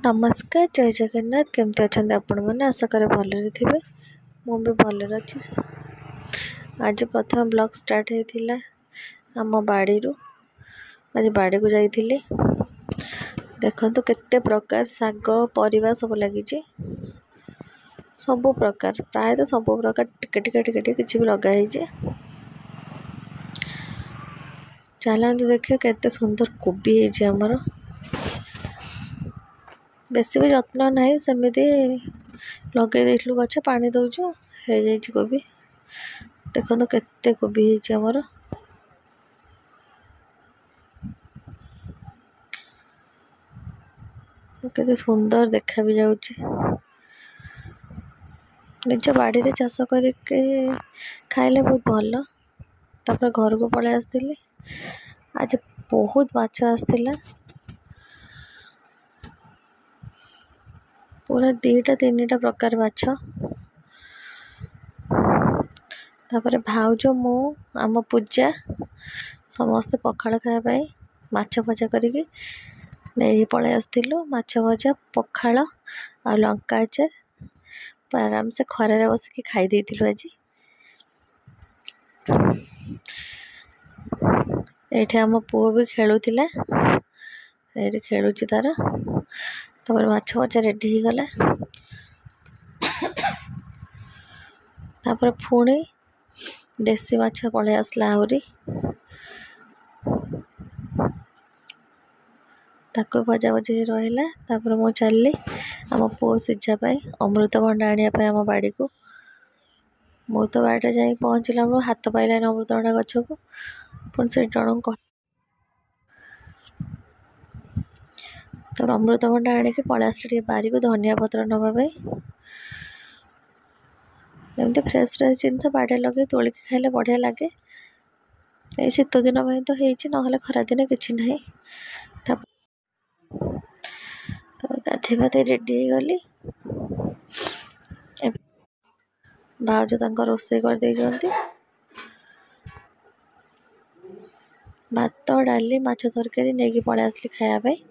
नमस्कार जय जगन्नाथ केमती अच्छा आपण मैंने आशा करे भलरे थे मु भी भलरे अच्छी। आज प्रथम ब्लॉग स्टार्ट होता आम बाड़ी आज बाड़ी को जाइली देखु केते प्रकार शाग परिवा सब लगी सब प्रकार प्रायतः सब प्रकार टिके टिके टिके टिके किसी भी लगाई चलते देखिए केते सुंदर कोबी है बेसी भी जत्न नहीं सेमती लगे देलु गछ पानी दौचु हो जाए कोबी देखो केते कोबी होमर केते सुंदर देखा भी जाउची निज बाड़ी रे चाष करके खाइले बहुत भल। तापर घर को पड़े आसती आज बहुत माछ आसला पूरा 2-3 प्रकार माछ। तापर भाउज मु आम पूजा समस्ते पखाड़ खावाई माछ भजा करिकी नहीं पड़े आसलु माछ भजा पखाड़ आ लंका अचार आराम से खरारे बसिकी खाई देइथिलु। आज एठी आम पुओ भी खेलुथिला एठी खेलुची तार तापर माछ भजा रेडी हो गला तापर पुणी देसी माछ पड़े आसला आहरी ताको भजा भजी रहा तापर मु चलली आम पुओ सिझापाई अमृतभंडा आने आम बाड़ी को मु तो बाड़ी जा पहुँचला बेलू हाथ पाइलानी अमृतभंडा गछ को पुणी से जन तब अमृतभंडा आनिकी पलि आसली बारी को धनिया पत्र नवाई एमती फ्रेश फ्रेश जिनस बाड़े लगे तोलिकी खाइले बढ़िया लगे। ये शीत दिन में तो होना खरा दिन कि ना गाधे पाधे रेडी गली भाउज रोषे कर भात डाली माछ तरकारी नहीं पलि आसली खायापाई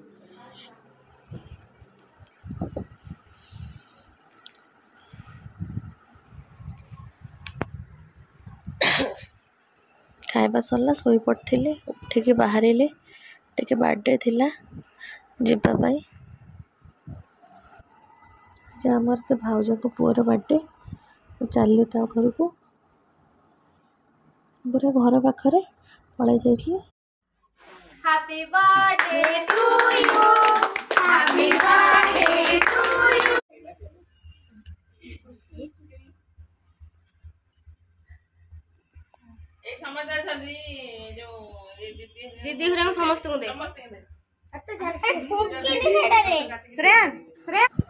खाइबा सरला शोई पड़ी उठिकी बाहर टे बर्थडे थिला जीवाई आमर से भाउज को पुअर बर्थडे चलली घर को पूरा घर पाखरे पलि जाइए। Happy birthday to you. Happy birthday to you. एक समझदार सदी जो दीदी घरे समस्त को दे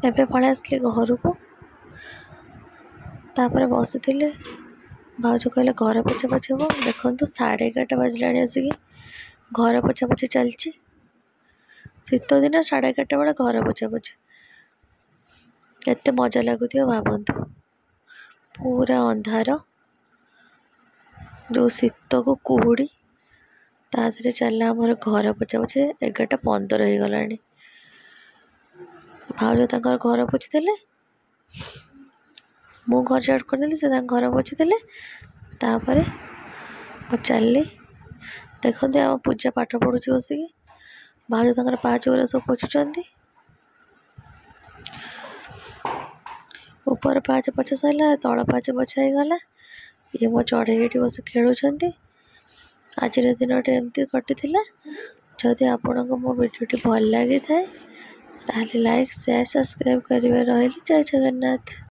एबे पलि आसली घर को तापर बसी भाउज कहले घर पोछा पोछा हम देखु 11:30 बजला आसिकी घर पोछा पोछी चलची शीत दिन 11:30 बेले घर पोछा पोछी केते मजा लगुथ भावतु पूरा अंधार जो शीत को कुहुड़ी तादरे चलला आमर घर पोछा पोछी 11:15 हो गला भाउज घर पोछी मु घर झाड़ करदेली से घर पोछी तापर चलली देखते आम पूजा पाठ पढ़ुची बसिकी भाउज पाँच गुरा सब पोछुंट ऊपर पाँच पोछा सरला तल पाँच पोछा हो गला ये मो चढ़ई बस खेलुंट आज दिन एमती कटी जदि आपण को मो वीडियो भल लगी था लाइक शेयर सब्सक्राइब करेंगे। रही जय जगन्नाथ।